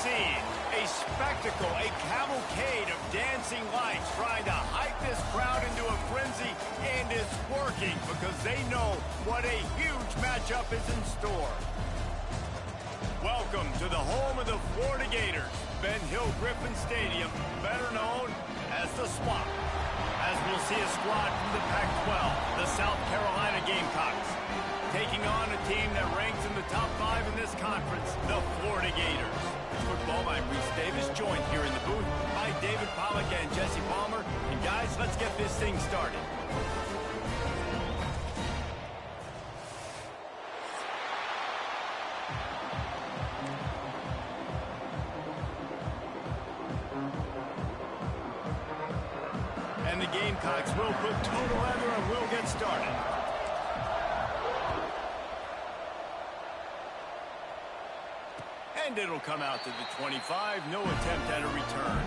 scene. A spectacle, a cavalcade of dancing lights trying to hype this crowd into a frenzy, and it's working because they know what a huge matchup is in store. Welcome to the home of the Florida Gators, Ben Hill Griffin Stadium, better known as the Swamp. As we'll see a squad from the Pac-12, the South Carolina Gamecocks, taking on a team that ranks in the top 5 in this conference, the Florida Gators. Football, I'm Reese Davis, joined here in the booth by David Pollack and Jesse Palmer. And guys, let's get this thing started. And the Gamecocks will put toe to leather and we'll get started. And it'll come out to the 25. No attempt at a return.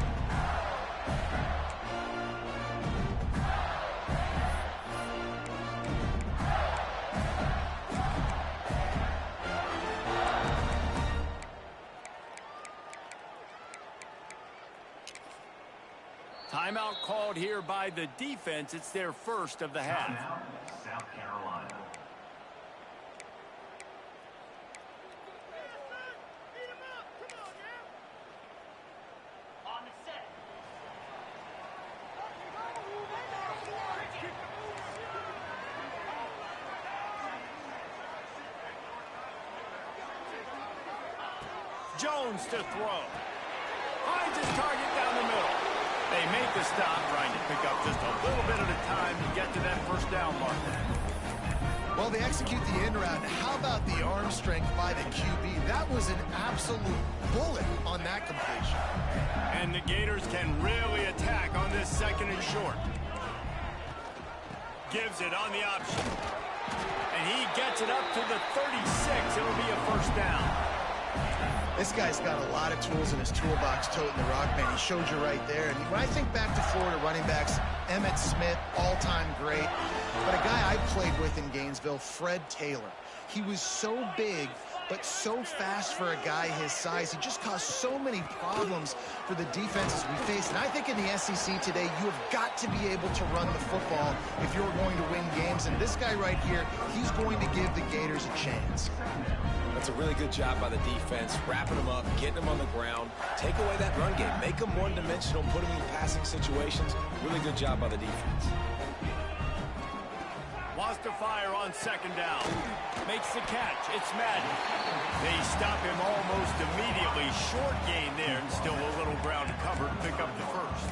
Timeout called here by the defense. It's their first of the half. Timeout, South Carolina. Jones to throw. Finds his target down the middle. They make the stop, trying to pick up just a little bit at a time to get to that first down mark. Well, they execute the end route. How about the arm strength by the QB? That was an absolute bullet on that completion. And the Gators can really attack on this second and short. Gives it on the option. And he gets it up to the 36. It'll be a first down. This guy's got a lot of tools in his toolbox, toting the rock, man. He showed you right there. And when I think back to Florida running backs, Emmitt Smith, all-time great. But a guy I played with in Gainesville, Fred Taylor. He was so big, but so fast for a guy his size. He just caused so many problems for the defenses we faced. And I think in the SEC today, you have got to be able to run the football if you're going to win games. And this guy right here, he's going to give the Gators a chance. That's a really good job by the defense, wrapping them up, getting them on the ground, take away that run game, make them one-dimensional, put them in passing situations. Really good job by the defense. Wants to fire on second down. Makes the catch. It's Madden. They stop him almost immediately. Short gain there, and still a little ground to cover to pick up the first.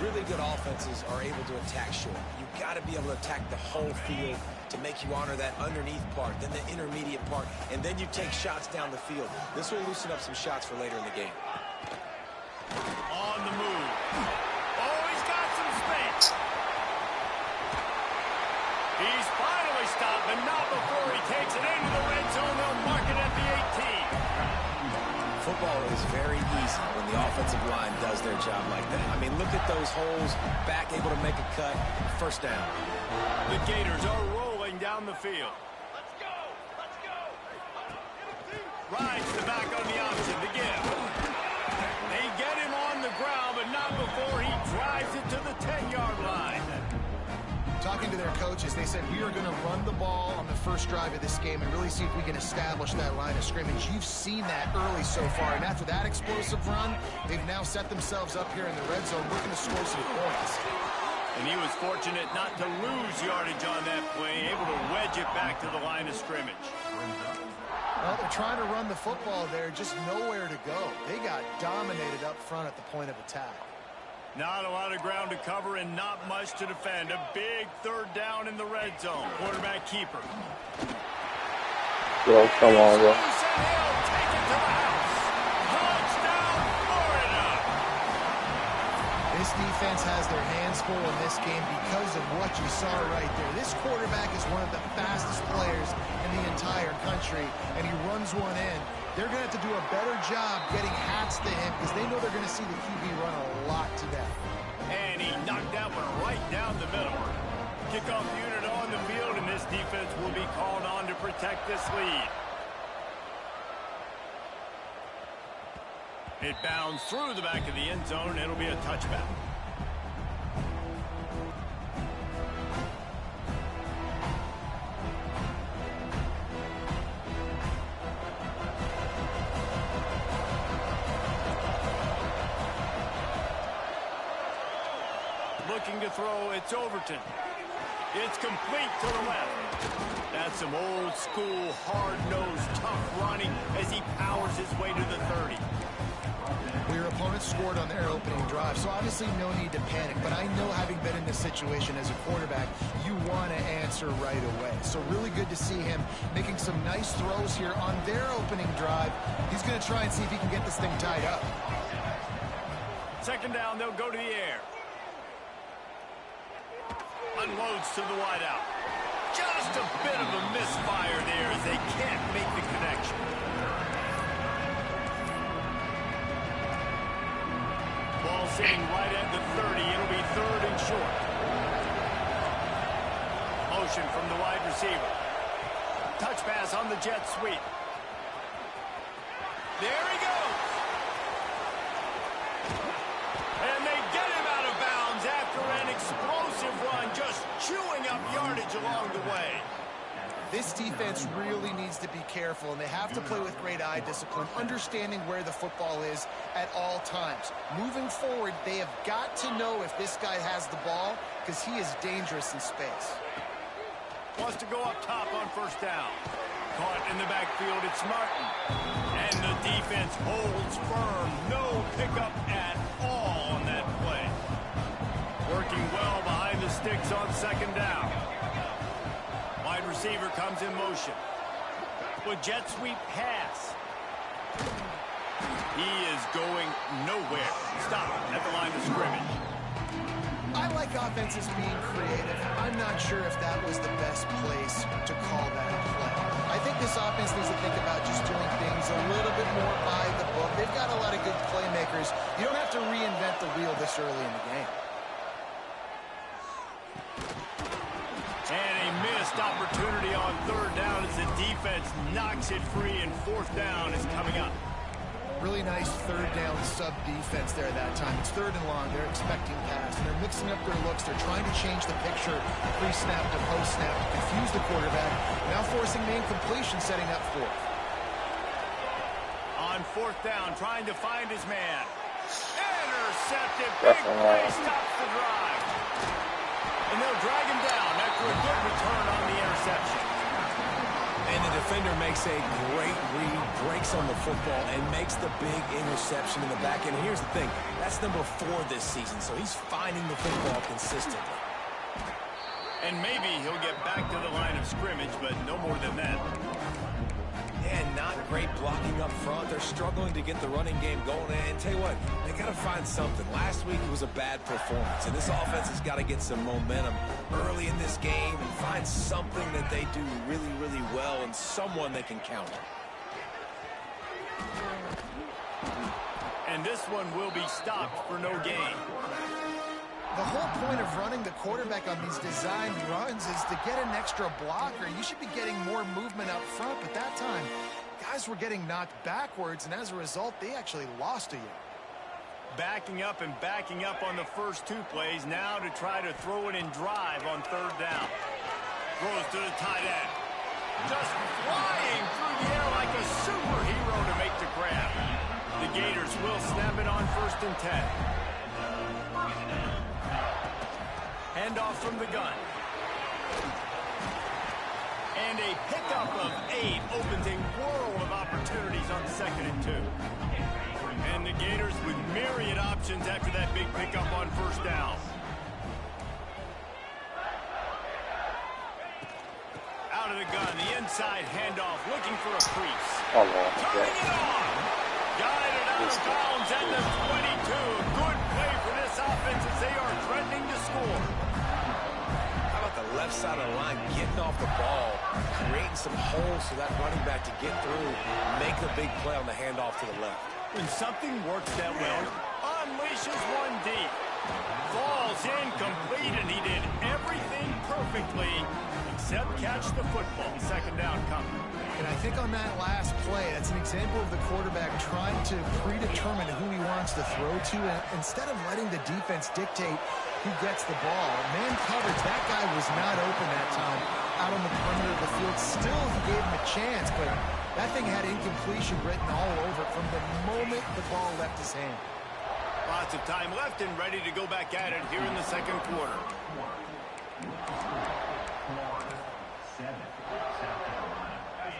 Really good offenses are able to attack short. You've got to be able to attack the whole field to make you honor that underneath part, then the intermediate part, and then you take shots down the field. This will loosen up some shots for later in the game. On the move. Oh, he's got some space. He's finally stopped, but not before he takes it into the red zone. They'll mark it at the 18. Football is very easy when the offensive line does their job like that. I mean, look at those holes, back able to make a cut, first down. The Gators are rolling down the field. Let's go! Let's go! Rides the back on the option to give. They get him on the ground, but not before he drives it to the 10-yard line. Talking to their coaches, they said, we are going to run the ball on the first drive of this game and really see if we can establish that line of scrimmage. You've seen that early so far, and after that explosive run, they've now set themselves up here in the red zone looking to score some points. And he was fortunate not to lose yardage on that play, able to wedge it back to the line of scrimmage. Well, they're trying to run the football there, just nowhere to go. They got dominated up front at the point of attack. Not a lot of ground to cover and not much to defend. A big third down in the red zone. Quarterback keeper. Bro, come on, bro. Take it to the house. Touchdown, Florida. This defense has their hands full in this game because of what you saw right there. This quarterback is one of the fastest players in the entire country, and he runs one in. They're going to have to do a better job getting hats to him because they know they're going to see the QB run a lot today. And he knocked that one right down the middle. Kickoff unit on the field, and this defense will be called on to protect this lead. It bounds through the back of the end zone. It'll be a touchback. Looking to throw, it's Overton. It's complete to the left. That's some old school, hard-nosed, tough running as he powers his way to the 30. Well, your opponent scored on their opening drive, so obviously no need to panic. But I know, having been in this situation as a quarterback, you want to answer right away. So really good to see him making some nice throws here on their opening drive. He's going to try and see if he can get this thing tied up. Second down, they'll go to the air. Unloads to the wideout. Just a bit of a misfire there as they can't make the connection. Ball sitting right at the 30. It'll be third and short. Motion from the wide receiver. Touch pass on the jet sweep. There he goes. And they get him out of bounds after an explosive run, just chewing up yardage along the way. This defense really needs to be careful, and they have to play with great eye discipline, understanding where the football is at all times. Moving forward, they have got to know if this guy has the ball, because he is dangerous in space. Wants to go up top on first down. Caught in the backfield, it's Martin. And the defense holds firm. No pickup at all on that play. Working well behind the sticks on second down. Wide receiver comes in motion. With jet sweep pass. He is going nowhere. Stop at the line of scrimmage. I like offenses being creative. I'm not sure if that was the best place to call that play. I think this offense needs to think about just doing things a little bit more by the book. They've got a lot of good playmakers. You don't have to reinvent the wheel this early in the game. And a missed opportunity on third down as the defense knocks it free, and fourth down is coming up. Really nice third down sub-defense there that time. It's third and long. They're expecting pass, and they're mixing up their looks. They're trying to change the picture pre-snap to post-snap to confuse the quarterback, now forcing the incompletion, setting up fourth. On fourth down, trying to find his man. Intercepted. Big play stops the drive. And they'll drag him down after a good return on the interception. And the defender makes a great read, breaks on the football, and makes the big interception in the back end. And here's the thing, that's number 4 this season, so he's finding the football consistently. And maybe he'll get back to the line of scrimmage, but no more than that. And not great blocking up front. They're struggling to get the running game going. And tell you what, they got to find something. Last week it was a bad performance, and this offense has got to get some momentum early in this game and find something that they do really, really well and someone they can count on. And this one will be stopped for no gain. The whole point of running the quarterback on these designed runs is to get an extra blocker. You should be getting more movement up front, but that time, guys were getting knocked backwards, and as a result, they actually lost a yard. Backing up on the first 2 plays, now to try to throw it in drive on third down. Throws to the tight end. Just flying through the air like a superhero to make the grab. The Gators will snap it on first and 10. Handoff from the gun. And a pickup of 8 opens a world of opportunities on second and 2. And the Gators with myriad options after that big pickup on first down. Out of the gun, the inside handoff, looking for a crease. Turning it on. Got it out of bounds at the 22. Good play for this offense as they are threatening to score. How about the left side of the line getting off the ball, creating some holes for that running back to get through, make a big play on the handoff to the left. When something works that well, unleashes one deep. Falls incomplete, and he did everything perfectly set, catch the football. Second down coming. And I think on that last play, that's an example of the quarterback trying to predetermine who he wants to throw to, and instead of letting the defense dictate who gets the ball. Man coverage, that guy was not open that time out on the perimeter of the field. Still, he gave him a chance, but that thing had incompletion written all over it from the moment the ball left his hand. Lots of time left and ready to go back at it here in the second quarter.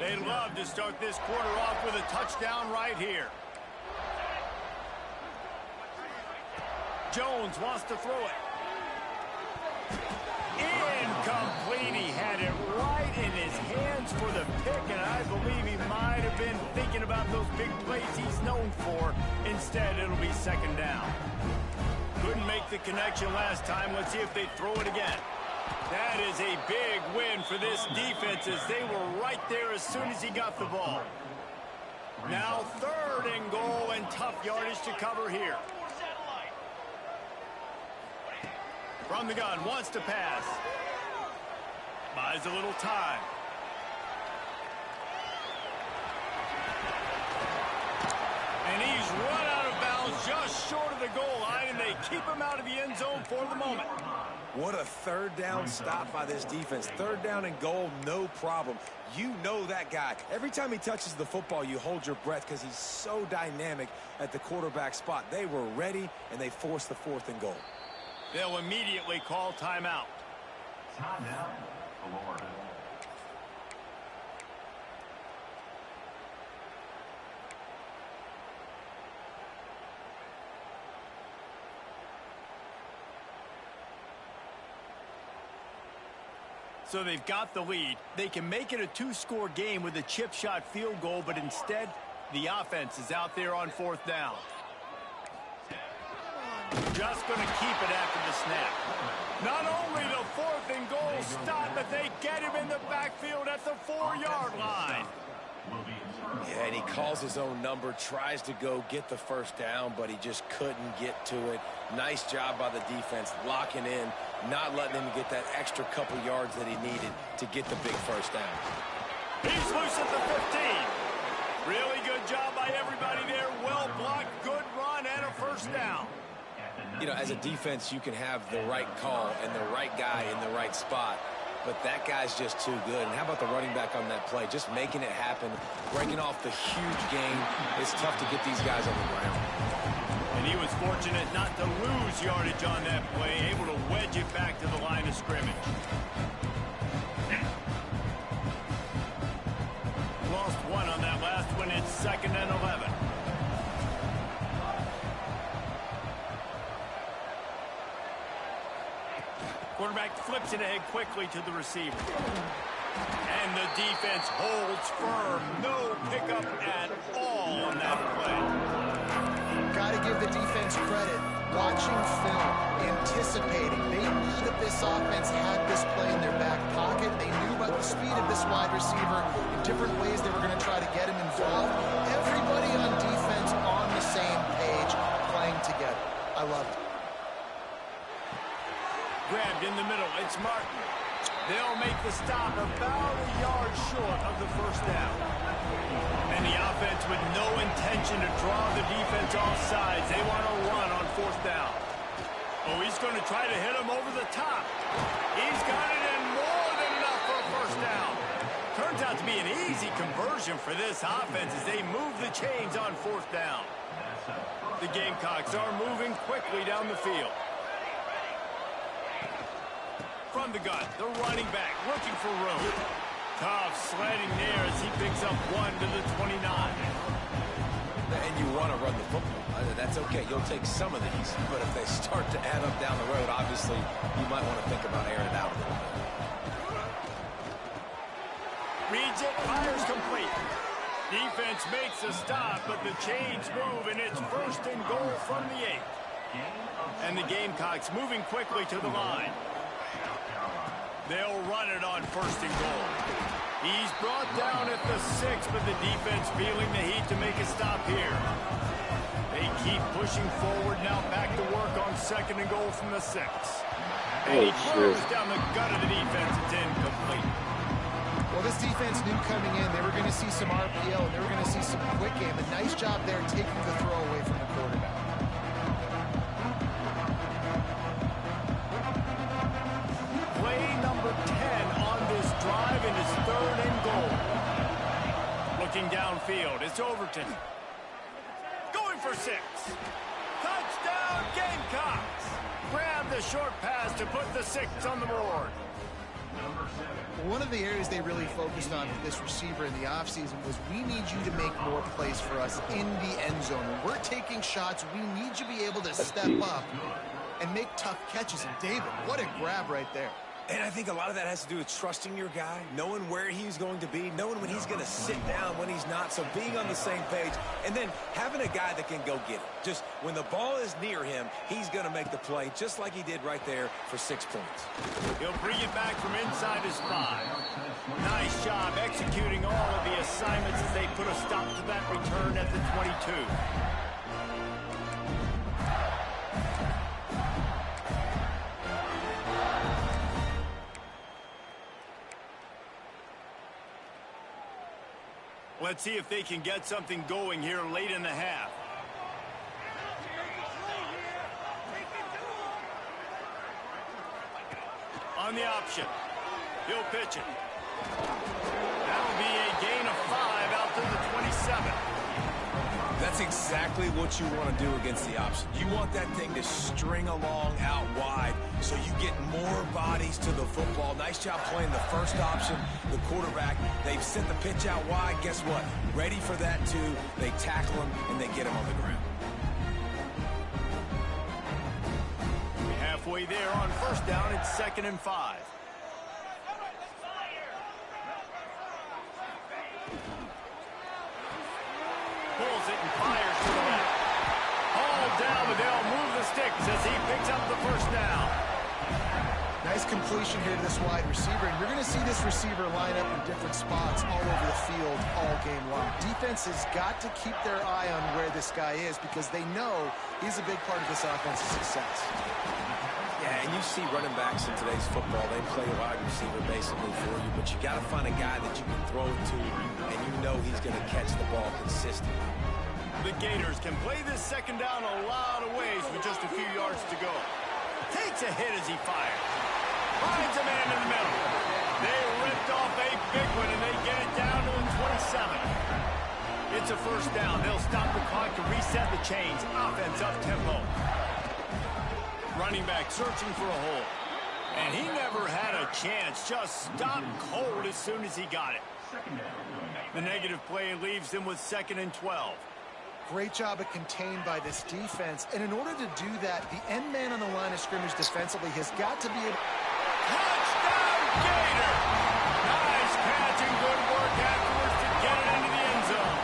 They'd love to start this quarter off with a touchdown right here. Jones wants to throw it. Incomplete. He had it right in his hands for the pick, and I believe he might have been thinking about those big plays he's known for. Instead, it'll be second down. Couldn't make the connection last time. Let's see if they throw it again. That is a big win for this defense as they were right there as soon as he got the ball. Now third and goal and tough yardage to cover here. From the gun, wants to pass. Buys a little time. And he's run out of bounds just short of the goal line, and they keep him out of the end zone for the moment. What a third down stop by this defense. Third down and goal, no problem. You know that guy. Every time he touches the football, you hold your breath because he's so dynamic at the quarterback spot. They were ready, and they forced the fourth and goal. They'll immediately call timeout. Timeout, Florida. So they've got the lead. They can make it a two-score game with a chip shot field goal, but instead, the offense is out there on fourth down. Just going to keep it after the snap. Not only the fourth and goal stop, but they get him in the backfield at the 4-yard line. Yeah, and he calls his own number, tries to go get the first down, but he just couldn't get to it. Nice job by the defense, locking in, not letting him get that extra couple yards that he needed to get the big first down. He's loose at the 15. Really good job by everybody there. Well blocked, good run, and a first down. You know, as a defense, you can have the right call and the right guy in the right spot, but that guy's just too good. And how about the running back on that play? Just making it happen, breaking off the huge gain. It's tough to get these guys on the ground. And he was fortunate not to lose yardage on that play, able to wedge it back to the line of scrimmage. Lost one on that last one. It's 2nd and 11. Quarterback flips it ahead quickly to the receiver. And the defense holds firm. No pickup at all on that play. Got to give the defense credit. Watching film, anticipating. They knew that this offense had this play in their back pocket. They knew about the speed of this wide receiver. In different ways they were going to try to get him involved. Everybody on defense on the same page, playing together. I loved it. Grabbed in the middle, it's Martin. They'll make the stop about a yard short of the first down. And the offense with no intention to draw the defense off sides. They want to run on fourth down. Oh, he's going to try to hit him over the top. He's got it in more than enough for a first down. Turns out to be an easy conversion for this offense as they move the chains on fourth down. The Gamecocks are moving quickly down the field. From the gun, the running back looking for room. Tough sledding there as he picks up 1 to the 29. And you want to run the football. That's okay. You'll take some of these, but if they start to add up down the road, obviously you might want to think about airing it out a little bit. Reads it, fires complete. Defense makes a stop, but the chains move, and it's 1st and goal from the 8. And the Gamecocks moving quickly to the line. They'll run it on 1st and goal. He's brought down at the 6, but the defense feeling the heat to make a stop here. They keep pushing forward now, back to work on 2nd and goal from the 6. And he throws down the gut of the defense. It's incomplete. Well, this defense knew coming in they were going to see some RPO and they were going to see some quick game. A nice job there taking the throw away from the quarterback. Play number 10 on this drive, and it's 3rd and goal. Looking downfield, it's Overton. Going for 6. Touchdown, Gamecocks. Grab the short pass to put the 6 on the board. One of the areas they really focused on with this receiver in the offseason was we need you to make more plays for us in the end zone. When we're taking shots, we need you to be able to step up and make tough catches. And David, what a grab right there. And I think a lot of that has to do with trusting your guy, knowing where he's going to be, knowing when he's going to sit down, when he's not, so being on the same page, and then having a guy that can go get it. Just when the ball is near him, he's going to make the play, just like he did right there for 6 points. He'll bring it back from inside his 5. Nice job executing all of the assignments as they put a stop to that return at the 22. Let's see if they can get something going here late in the half. On the option. He'll pitch it. That'll be a gain of 5 out to the 27. That's exactly what you want to do against the option. You want that thing to string along out wide so you get more bodies to the football. Nice job playing the first option, the quarterback. They've sent the pitch out wide. Guess what? Ready for that too. They tackle him and they get him on the ground. Halfway there on 1st down, it's 2nd and 5. Pulls it and fires to the left. All down, but they'll move the sticks as he picks up the 1st down. Nice completion here to this wide receiver, and you're going to see this receiver line up in different spots all over the field all game long. Defense has got to keep their eye on where this guy is because they know he's a big part of this offense's success. Yeah, and you see running backs in today's football, they play a wide receiver basically for you, but you got to find a guy that you can throw it to, and you know he's going to catch the ball consistently. The Gators can play this 2nd down a lot of ways with just a few yards to go. Takes a hit as he fires. Finds a man in the middle. They ripped off a big one, and they get it down to the 27. It's a 1st down. They'll stop the clock to reset the chains. Offense up tempo. Running back searching for a hole. And he never had a chance. Just stopped cold as soon as he got it. The negative play leaves them with 2nd and 12. Great job of contained by this defense. And in order to do that, the end man on the line of scrimmage defensively has got to be able... Touchdown, Gator! Nice catch and good work afterwards to get it into the end zone.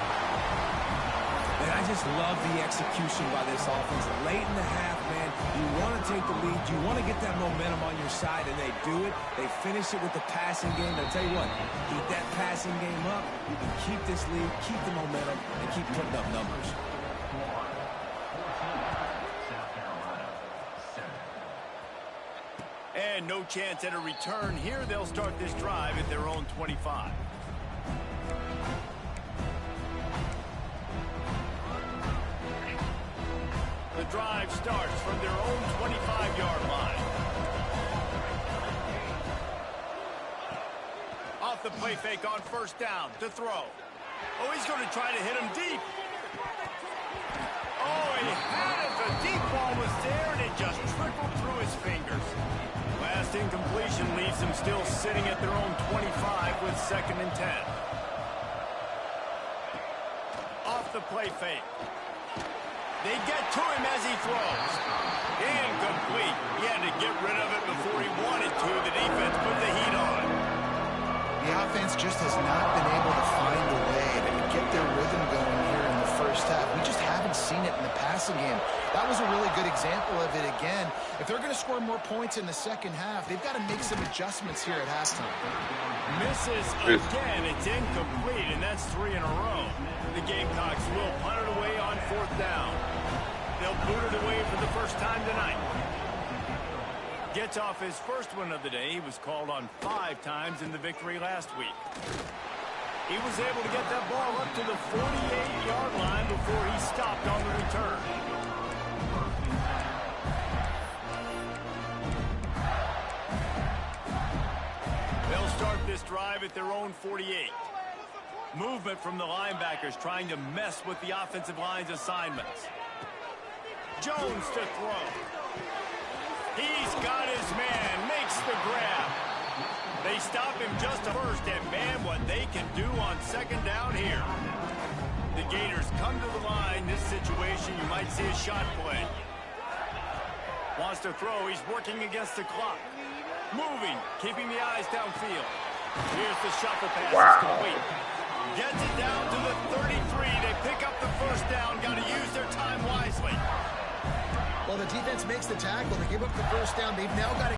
And I just love the execution by this offense. Late in the half, man, you want to take the lead. You want to get that momentum on your side, and they do it. They finish it with the passing game. I'll tell you what, keep that passing game up. You can keep this lead, keep the momentum, and keep putting up numbers. And no chance at a return here. They'll start this drive at their own 25. The drive starts from their own 25-yard line. Off the play fake on 1st down to throw. Oh, he's going to try to hit him deep. Oh, he had it. The deep ball was there, and it just trickled through his fingers. Last incompletion leaves them still sitting at their own 25 with 2nd and 10. Off the play fake. They get to him as he throws. Incomplete. He had to get rid of it before he wanted to. The defense put the heat on. The offense just has not been able to find a way to get their rhythm going here in the 1st half. We just haven't seen it in the passing game. That was a really good example of it again. If they're going to score more points in the 2nd half, they've got to make some adjustments here at halftime. Misses again. It's incomplete, and that's 3 in a row. The Gamecocks will punt it away on 4th down. They'll boot it away for the first time tonight. Gets off his first one of the day. He was called on 5 times in the victory last week. He was able to get that ball up to the 48-yard line before he stopped on the return. They'll start this drive at their own 48. Movement from the linebackers trying to mess with the offensive line's assignments. Jones to throw. He's got his man, makes the grab. They stop him just a first, and man, what they can do on second down here. The Gators come to the line. This situation, you might see a shot play. Wants to throw. He's working against the clock. Moving, keeping the eyes downfield. Here's the shuffle pass. It's complete. Gets it down to the 33. They pick up the first down. Got to use their time wisely. Well, the defense makes the tackle. They give up the first down. They've now got to